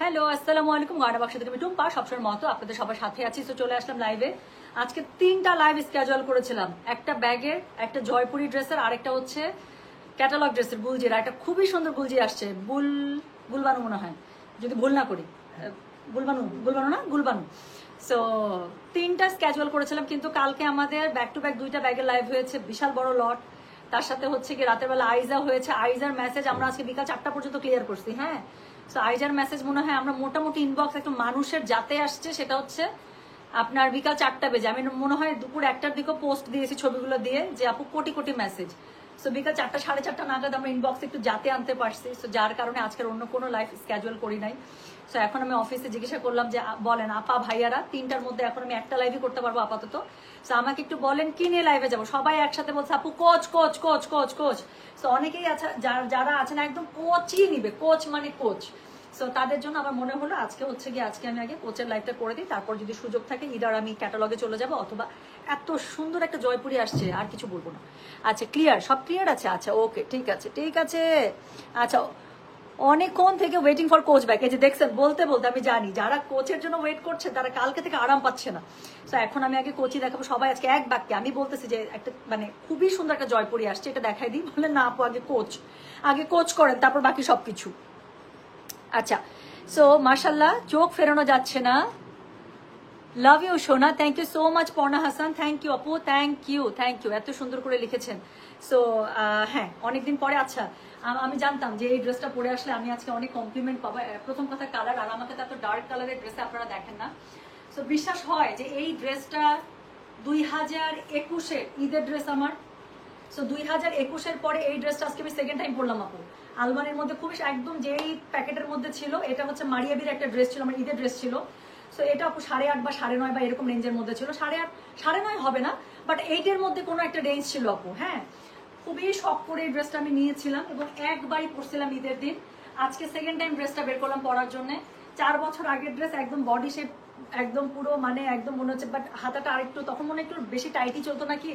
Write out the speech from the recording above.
Hello, আসসালামু আলাইকুম। গানা বাক্স থেকে আমি টুম্পা, সবসময়ের মতো আপনাদের সবার সাথে আছি। তো চলে আসলাম লাইভে। আজকে 3টা লাইভ স্কেজুয়াল করেছিলাম, একটা ব্যাগের, একটা জয়পুরি ড্রেসের, আরেকটা হচ্ছে ক্যাটালগ ড্রেসের গুলজির। একটা খুবই সুন্দর গুলজি আসছে, গুলবানু মনে হয়, যদি ভুল না করি। গুলবানু। সো 3টা স্কেজুয়াল করেছিলাম, কিন্তু কালকে আমাদের ব্যাক টু ব্যাক 2টা ব্যাগের লাইভ হয়েছে, বিশাল বড় লট। তার সাথে হচ্ছে কি রাতের বেলা আইজা হয়েছে, আইজার মেসেজ আমরা আজকে বিকাল 4টা পর্যন্ত ক্লিয়ার করছি। হ্যাঁ, সো আইজার মেসেজ মনে হয় আমরা মোটামুটি ইনবক্স একটা মানুষের যাতে আসছে, সেটা হচ্ছে আপনার বিকাল 4টা বেজে। আমি মনে হয় দুপুর 1টার দিকে পোস্ট দিয়েছি ছবিগুলো দিয়ে, যে আপু কোটি কোটি মেসেজ। সো বিকাল 4টা 4:30 নাগাদ আমরা ইনবক্সে একটু যাতে আনতে পারছি। সো যার কারণে আজকের অন্য কোনো লাইফ স্কেজুয়াল করি নাই। সো এখন আমি অফিসে জিজ্ঞাসা করলাম যে বলেন আপা ভাইয়ারা, 3টার মধ্যে এখন আমি একটা লাইভই করতে পারবো আপাতত। সো আমাকে একটু বলেন কি নিয়ে লাইভে যাবো। সবাই একসাথে বলছে আপু coach coach coach coach coach. So অনেকেই আছে যারা আছেন একদম কোচই নিবে, কোচ মানে কোচ। সো তাদের জন্য আমার মনে হলো আজকে হচ্ছে গিয়ে আজকে আমি আগে কোচের লাইফটা করে দিই, তারপর যদি সুযোগ থাকে ইদার আমি ক্যাটালগে চলে যাব, অথবা এত সুন্দর একটা জয়পুরি আসছে আর কিছু বলবো না। আচ্ছা ক্লিয়ার, সব ক্লিয়ার আছে। আচ্ছা ওকে, ঠিক আছে ঠিক আছে। আচ্ছা, অনেকক্ষণ থেকে ওয়েটিং ফর কোচ ব্যাক। এই যে দেখছেন, বলতে বলতে আমি জানি যারা কোচের জন্য ওয়েট করছে তারা কালকে থেকে আরাম পাচ্ছে না। তো এখন আমি আগে কোচই দেখাবো। সবাই আজকে এক বাক্যে আমি বলতেছি যে একটা মানে খুবই সুন্দর একটা জয়পুরি আসছে, এটা দেখাই দিই। বলে না আপু আগে কোচ করেন, তারপর বাকি সবকিছু। আচ্ছা, সো মাশাল্লাহ, চোখ ফেরানো যাচ্ছে না। লাভ ইউ সোনা, thank you so much. Parna Hasan, thank you আপু, থ্যাংক ইউ এত সুন্দর করে লিখেছেন। সো হ্যাঁ, অনেকদিন পরে। আচ্ছা, আমি জানতাম যে এই ড্রেসটা পরে আসলে আমি আজকে অনেক কমপ্লিমেন্ট পাবো। প্রথম কথা কালার, আর আমাকে তো এত ডার্ক কালারের ড্রেসে আপনারা দেখেন না। সো বিশ্বাস হয় যে এই ড্রেসটা 2021-এর ঈদের ড্রেস আমার। সো 2021-এর পরে এই ড্রেসটা আজকে আমি সেকেন্ড টাইম পরলাম আপু। আলমারির মধ্যে খুবই একদম যেই প্যাকেটের মধ্যে ছিল, এটা হচ্ছে মারিয়াবির একটা ড্রেস ছিল, আমার ঈদের ড্রেস ছিল। সো এটা আপু 8.5 বা 9.5 বা এরকম রেঞ্জের মধ্যে ছিল। 8.5 9.5 হবে না, বাট 8-এর মধ্যে কোনো একটা রেঞ্জ ছিল আপু। হ্যাঁ, খুবই শখ করে এই ড্রেসটা আমি নিয়েছিলাম এবং একবারই পরছিলাম ঈদের দিন। আজকে সেকেন্ড টাইম ড্রেসটা বের করলাম পরার জন্য। 4 বছর আগের ড্রেস, একদম বডি শেপ, একদম পুরো মানে একদম মনে হচ্ছে, বাট হাতাটা আরেকটু তখন মনে একটু বেশি টাইটই চলতো নাকি।